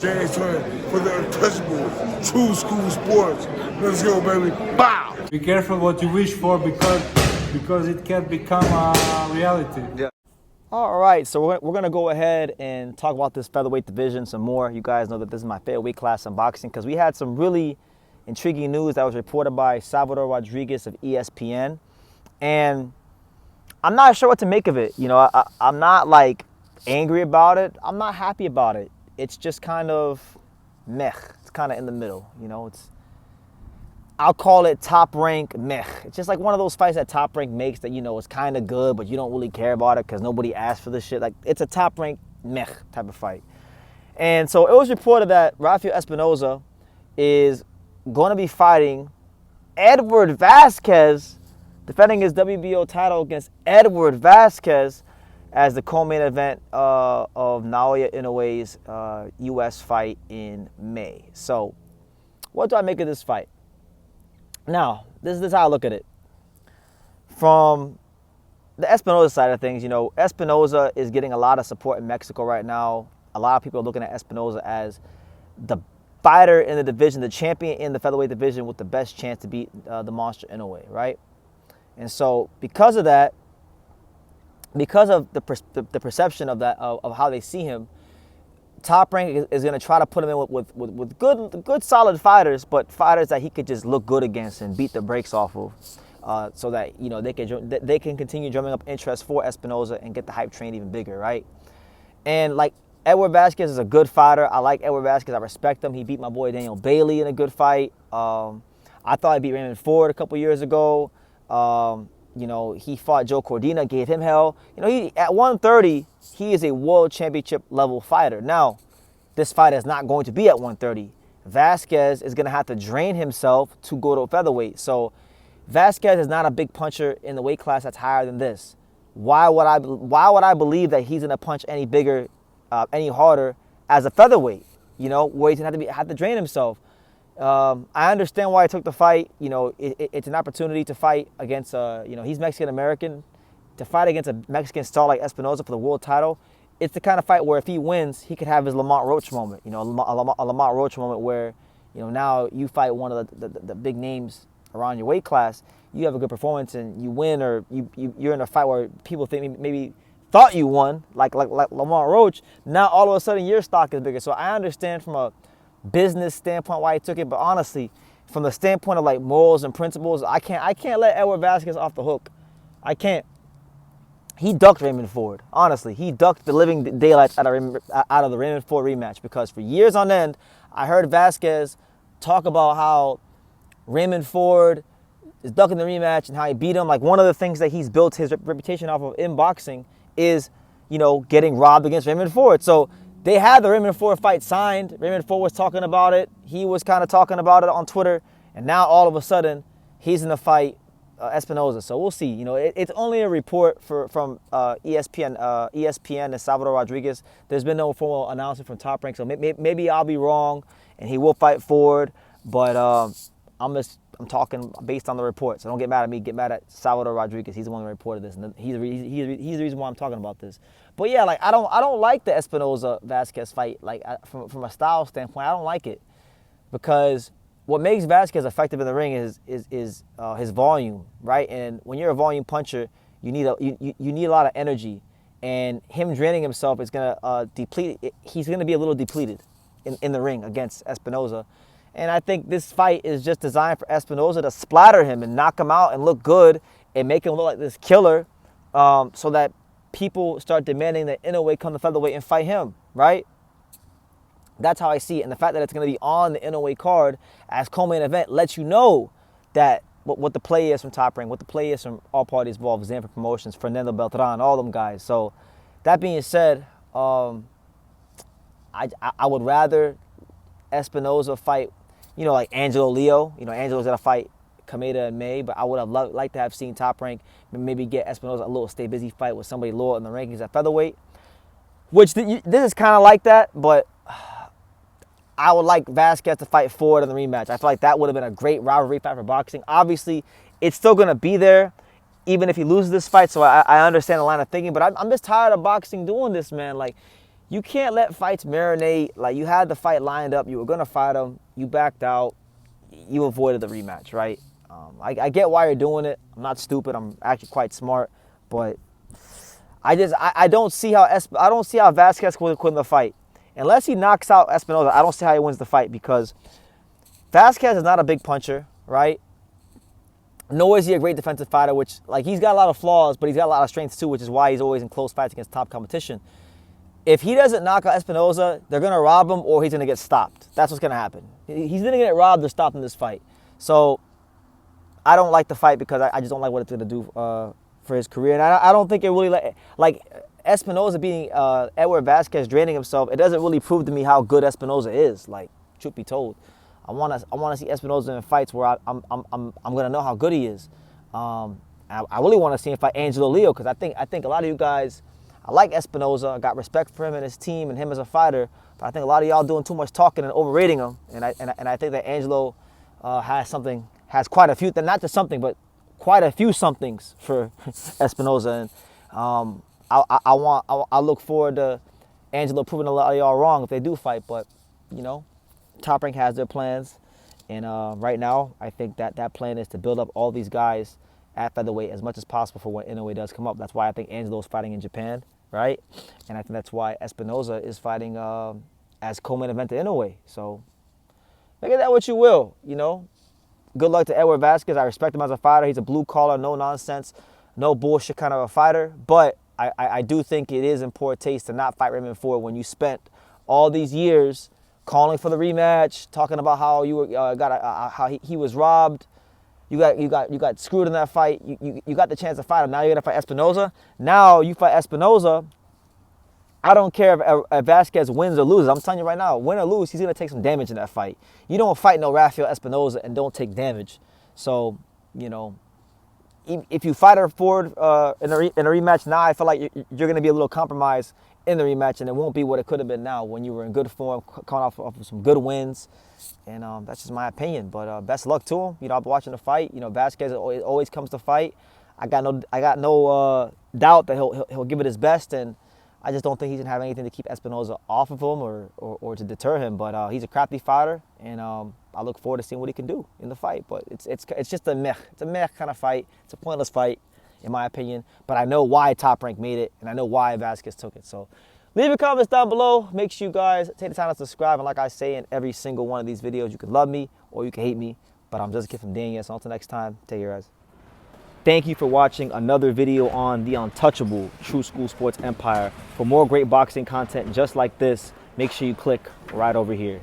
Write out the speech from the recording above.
James Twin for the untouchable, true school sports. Let's go, baby. Bow! Be careful what you wish for because it can become a reality. Yeah. All right, so we're going to go ahead and talk about this featherweight division some more. You guys know that this is my favorite weight class in boxing because we had some really intriguing news that was reported by Salvador Rodriguez of ESPN. And I'm not sure what to make of it. You know, I'm not like angry about it. I'm not happy about it. It's just kind of meh. It's kind of in the middle. You know, I'll call it top rank meh. It's just like one of those fights that Top Rank makes that, you know, is kind of good, but you don't really care about it because nobody asked for this shit. Like, it's a Top Rank meh type of fight. And so it was reported that Rafael Espinoza is going to be fighting Edward Vazquez, defending his WBO title against Edward Vazquez as the co-main event of Naoya Inoue's U.S. fight in May. So, what do I make of this fight? Now, this is how I look at it. From the Espinoza side of things, you know, Espinoza is getting a lot of support in Mexico right now. A lot of people are looking at Espinoza as the fighter in the division, the champion in the featherweight division with the best chance to beat the monster Inoue, right? And so, because of that, because of the perception of that of how they see him, Top Rank is going to try to put him in with good solid fighters, but fighters that he could just look good against and beat the brakes off of, so that, you know, they can continue drumming up interest for Espinoza and get the hype train even bigger, right? And like, Edward Vazquez is a good fighter. I like Edward Vazquez. I respect him. He beat my boy Daniel Bailey in a good fight. I thought he beat Raymond Ford a couple years ago. You know, he fought Joe Cordina, gave him hell. You know, at 130, he is a world championship level fighter. Now, this fight is not going to be at 130. Vazquez is going to have to drain himself to go to featherweight. So, Vazquez is not a big puncher in the weight class that's higher than this. Why would I believe that he's going to punch any bigger, any harder as a featherweight? You know, where he's going to have to drain himself. I understand why he took the fight. You know, it's an opportunity to fight against, you know, he's Mexican-American. To fight against a Mexican star like Espinoza for the world title, it's the kind of fight where if he wins, he could have his Lamont Roach moment. You know, a Lamont Roach moment where, you know, now you fight one of the big names around your weight class, you have a good performance and you win, or you're in a fight where people think maybe thought you won, like Lamont Roach. Now all of a sudden your stock is bigger. So I understand from a business standpoint why he took it, but honestly, from the standpoint of like morals and principles, I can't let Edward Vazquez off the hook. I can't. He ducked Raymond Ford. Honestly, he ducked the living daylights out of the Raymond Ford rematch, because for years on end, I heard Vazquez talk about how Raymond Ford is ducking the rematch and how he beat him. Like, one of the things that he's built his reputation off of in boxing is, you know, getting robbed against Raymond Ford. So they had the Raymond Ford fight signed. Raymond Ford was talking about it. He was kind of talking about it on Twitter. And now all of a sudden, he's in the fight, Espinoza. So we'll see. You know, it's only a report from ESPN and Salvador Rodriguez. There's been no formal announcement from Top Rank. So maybe I'll be wrong and he will fight Ford. But I'm talking based on the report. So don't get mad at me. Get mad at Salvador Rodriguez. He's the one that reported this, and he's the reason why I'm talking about this. But yeah, like I don't like the Espinoza Vazquez fight. Like, from a style standpoint, I don't like it, because what makes Vazquez effective in the ring is his volume, right? And when you're a volume puncher, you need a lot of energy, and him draining himself is gonna deplete. He's gonna be a little depleted in the ring against Espinoza. And I think this fight is just designed for Espinoza to splatter him and knock him out and look good and make him look like this killer, so that people start demanding that Inoue come to featherweight and fight him, right? That's how I see it. And the fact that it's going to be on the Inoue card as co-main event lets you know that what the play is from Top Rank, what the play is from all parties involved, Zampa Promotions, Fernando Beltran, all them guys. So that being said, I would rather Espinoza fight, you know, like Angelo Leo. You know, Angelo's going to fight Kameda in May, but I would have liked to have seen Top Rank maybe get Espinoza a little stay busy fight with somebody lower in the rankings at featherweight, which this is kind of like that, but I would like Vazquez to fight Ford in the rematch. I feel like that would have been a great rivalry fight for boxing. Obviously, it's still going to be there, even if he loses this fight, so I understand the line of thinking, but I'm just tired of boxing doing this, man. Like, you can't let fights marinate. Like, you had the fight lined up. You were going to fight him. You backed out. You avoided the rematch, right? I get why you're doing it. I'm not stupid. I'm actually quite smart. But I don't see how Vazquez will win the fight. Unless he knocks out Espinoza, I don't see how he wins the fight, because Vazquez is not a big puncher, right? Nor is he a great defensive fighter, which, like, he's got a lot of flaws, but he's got a lot of strengths too, which is why he's always in close fights against top competition. If he doesn't knock out Espinoza, they're going to rob him, or he's going to get stopped. That's what's going to happen. He's going to get robbed or stopped in this fight. So I don't like the fight, because I just don't like what it's going to do for his career. And I don't think it really, like Espinoza beating Edward Vazquez, draining himself, it doesn't really prove to me how good Espinoza is. Like, truth be told, I want to see Espinoza in fights where I'm going to know how good he is. I really want to see him fight Angelo Leo, because I think a lot of you guys, I like Espinoza. I got respect for him and his team and him as a fighter, but I think a lot of y'all doing too much talking and overrating him. And I think that Angelo has quite a few, not just something, but quite a few somethings for Espinoza. And I look forward to Angelo proving a lot of y'all wrong if they do fight. But, you know, Top Rank has their plans, and right now I think that plan is to build up all these guys at featherweight as much as possible for when Inoue does come up. That's why I think Angelo's fighting in Japan, right? And I think that's why Espinoza is fighting as co-main event to Inoue. So make of that what you will, you know. Good luck to Edward Vazquez. I respect him as a fighter. He's a blue collar, no nonsense, no bullshit kind of a fighter. But I do think it is in poor taste to not fight Raymond Ford when you spent all these years calling for the rematch, talking about how you were how he was robbed. You got screwed in that fight. You got the chance to fight him. Now you're gonna fight Espinoza. Now you fight Espinoza. I don't care if Vazquez wins or loses. I'm telling you right now, win or lose, he's gonna take some damage in that fight. You don't fight no Rafael Espinoza and don't take damage. So, you know, if you fight her Ford in a rematch now, I feel like you're gonna be a little compromised in the rematch, and it won't be what it could have been now when you were in good form, coming off of some good wins. And that's just my opinion. But best luck to him. You know, I've been watching the fight. You know, Vazquez always comes to fight. I got no doubt that he'll give it his best, and I just don't think he's gonna have anything to keep Espinoza off of him or to deter him. But he's a crafty fighter, and I look forward to seeing what he can do in the fight. But it's just a meh. It's a meh kind of fight. It's a pointless fight, in my opinion. But I know why Top Rank made it, and I know why Vazquez took it. So leave your comments down below. Make sure you guys take the time to subscribe. And like I say in every single one of these videos, you can love me or you can hate me. But I'm just a kid from Daniel. So until next time, take care, guys. Thank you for watching another video on the untouchable True School Sports Empire. For more great boxing content just like this, make sure you click right over here.